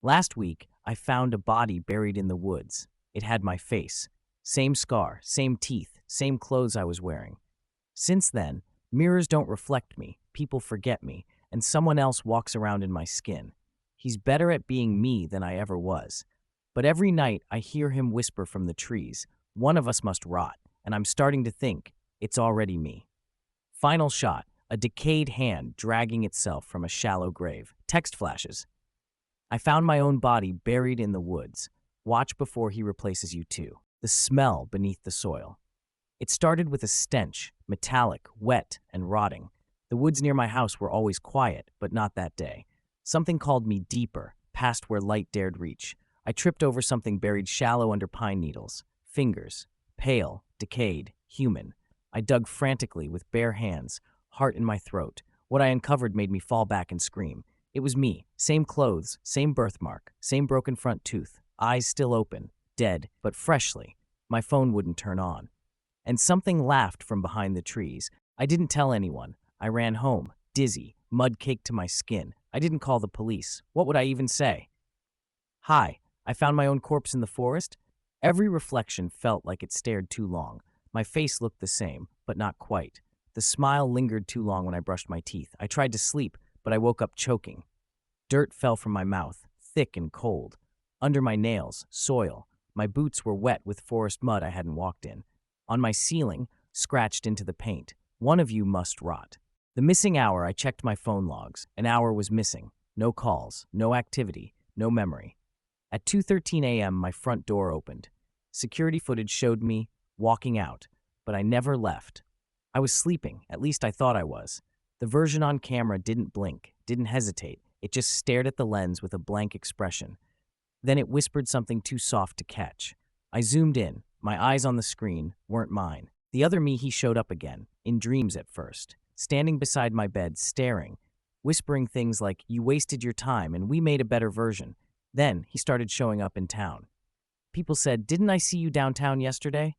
Last week, I found a body buried in the woods. It had my face. Same scar, same teeth, same clothes I was wearing. Since then, mirrors don't reflect me, people forget me, and someone else walks around in my skin. He's better at being me than I ever was. But every night I hear him whisper from the trees, one of us must rot, and I'm starting to think, it's already me. Final shot, a decayed hand dragging itself from a shallow grave. Text flashes. I found my own body buried in the woods. Watch before he replaces you too. The smell beneath the soil. It started with a stench, metallic, wet, and rotting. The woods near my house were always quiet, but not that day. Something called me deeper, past where light dared reach. I tripped over something buried shallow under pine needles. Fingers. Pale, decayed, human. I dug frantically with bare hands, heart in my throat. What I uncovered made me fall back and scream. It was me. Same clothes, same birthmark, same broken front tooth. Eyes still open, dead, but freshly. My phone wouldn't turn on. And something laughed from behind the trees. I didn't tell anyone. I ran home, dizzy, mud caked to my skin. I didn't call the police. What would I even say? Hi, I found my own corpse in the forest. Every reflection felt like it stared too long. My face looked the same, but not quite. The smile lingered too long when I brushed my teeth. I tried to sleep, but I woke up choking. Dirt fell from my mouth, thick and cold. Under my nails, soil. My boots were wet with forest mud I hadn't walked in. On my ceiling, scratched into the paint. One of you must rot. The missing hour, I checked my phone logs. An hour was missing. No calls, no activity, no memory. At 2:13 a.m., my front door opened. Security footage showed me walking out, but I never left. I was sleeping, at least I thought I was. The version on camera didn't blink, didn't hesitate. It just stared at the lens with a blank expression. Then it whispered something too soft to catch. I zoomed in. My eyes on the screen weren't mine. The other me, he showed up again, in dreams at first, standing beside my bed, staring, whispering things like, "You wasted your time and we made a better version." Then he started showing up in town. People said, "Didn't I see you downtown yesterday?"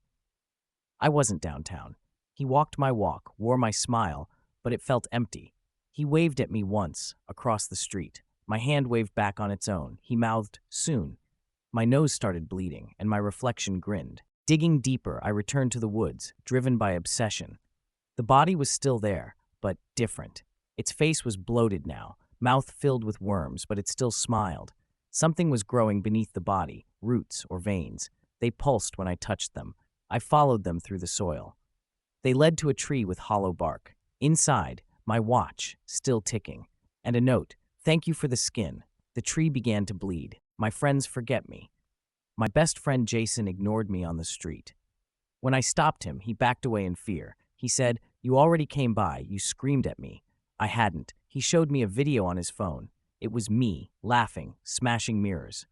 I wasn't downtown. He walked my walk, wore my smile, but it felt empty. He waved at me once, across the street. My hand waved back on its own. He mouthed, "Soon." My nose started bleeding, and my reflection grinned. Digging deeper, I returned to the woods, driven by obsession. The body was still there, but different. Its face was bloated now, mouth filled with worms, but it still smiled. Something was growing beneath the body, roots or veins. They pulsed when I touched them. I followed them through the soil. They led to a tree with hollow bark. Inside, my watch, still ticking. And a note, "Thank you for the skin." The tree began to bleed. My friends forget me. My best friend Jason ignored me on the street. When I stopped him, he backed away in fear. He said, "You already came by. You screamed at me." I hadn't. He showed me a video on his phone. It was me, laughing, smashing mirrors.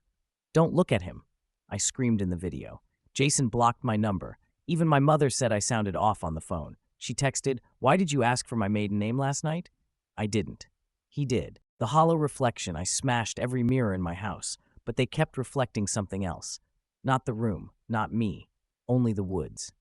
"Don't look at him," I screamed in the video. Jason blocked my number. Even my mother said I sounded off on the phone. She texted, "Why did you ask for my maiden name last night?" I didn't. He did. The hollow reflection, I smashed every mirror in my house, but they kept reflecting something else. Not the room, not me, only the woods.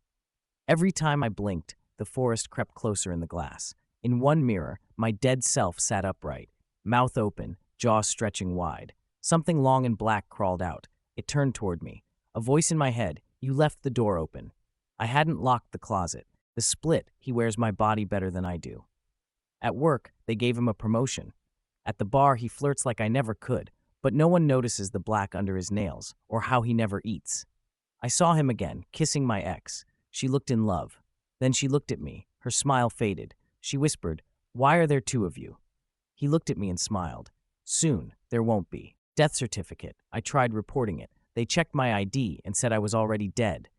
Every time I blinked, the forest crept closer in the glass. In one mirror, my dead self sat upright, mouth open, jaw stretching wide. Something long and black crawled out. It turned toward me. A voice in my head, "You left the door open." I hadn't locked the closet. The split, "He wears my body better than I do." At work, they gave him a promotion. At the bar, he flirts like I never could, but no one notices the black under his nails or how he never eats. I saw him again, kissing my ex. She looked in love. Then she looked at me. Her smile faded. She whispered, "Why are there two of you?" He looked at me and smiled. "Soon, there won't be." Death certificate. I tried reporting it. They checked my ID and said I was already dead.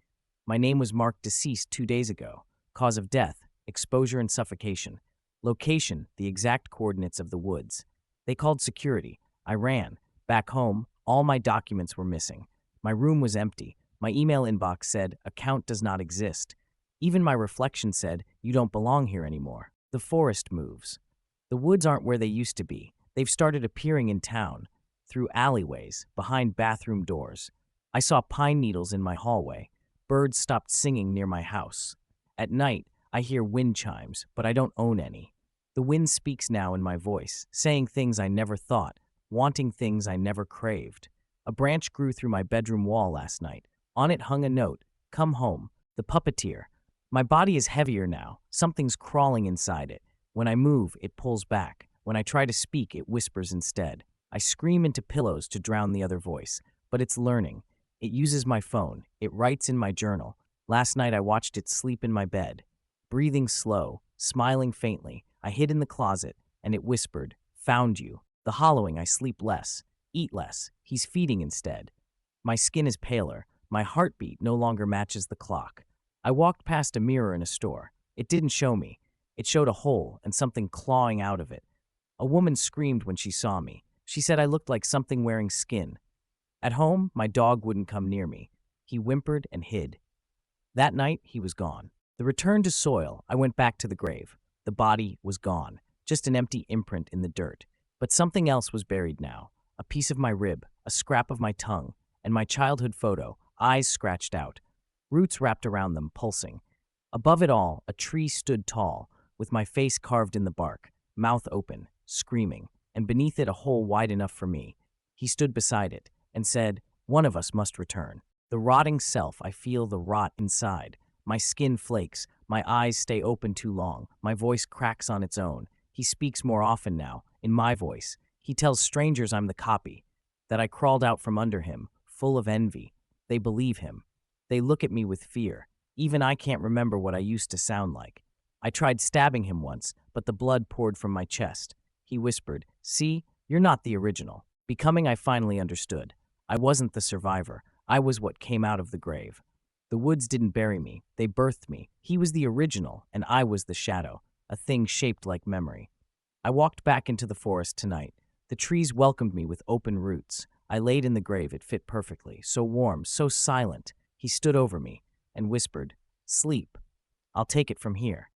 My name was marked deceased 2 days ago. Cause of death, exposure and suffocation. Location, the exact coordinates of the woods. They called security. I ran. Back home, all my documents were missing. My room was empty. My email inbox said, "Account does not exist." Even my reflection said, "You don't belong here anymore." The forest moves. The woods aren't where they used to be. They've started appearing in town, through alleyways, behind bathroom doors. I saw pine needles in my hallway. Birds stopped singing near my house. At night, I hear wind chimes, but I don't own any. The wind speaks now in my voice, saying things I never thought. wanting things I never craved. A branch grew through my bedroom wall last night. On it hung a note, "Come home." The puppeteer. My body is heavier now. Something's crawling inside it. When I move, it pulls back. When I try to speak, it whispers instead. I scream into pillows to drown the other voice, but it's learning. It uses my phone. It writes in my journal. Last night I watched it sleep in my bed. Breathing slow, smiling faintly, I hid in the closet, and it whispered, "Found you." The hollowing, I sleep less, eat less. He's feeding instead. My skin is paler. My heartbeat no longer matches the clock. I walked past a mirror in a store. It didn't show me. It showed a hole and something clawing out of it. A woman screamed when she saw me. She said I looked like something wearing skin. At home, my dog wouldn't come near me. He whimpered and hid. That night, he was gone. The return to soil, I went back to the grave. The body was gone, just an empty imprint in the dirt. But something else was buried now. A piece of my rib, a scrap of my tongue, and my childhood photo, eyes scratched out, roots wrapped around them, pulsing. Above it all, a tree stood tall, with my face carved in the bark, mouth open, screaming, and beneath it a hole wide enough for me. He stood beside it and said, "One of us must return." The rotting self, I feel the rot inside. My skin flakes, my eyes stay open too long, my voice cracks on its own. He speaks more often now, in my voice. He tells strangers I'm the copy, that I crawled out from under him, full of envy. They believe him. They look at me with fear. Even I can't remember what I used to sound like. I tried stabbing him once, but the blood poured from my chest. He whispered, "See, you're not the original." Becoming, I finally understood. I wasn't the survivor. I was what came out of the grave. The woods didn't bury me. They birthed me. He was the original, and I was the shadow, a thing shaped like memory. I walked back into the forest tonight. The trees welcomed me with open roots. I laid in the grave. It fit perfectly, so warm, so silent. He stood over me and whispered, "Sleep. I'll take it from here."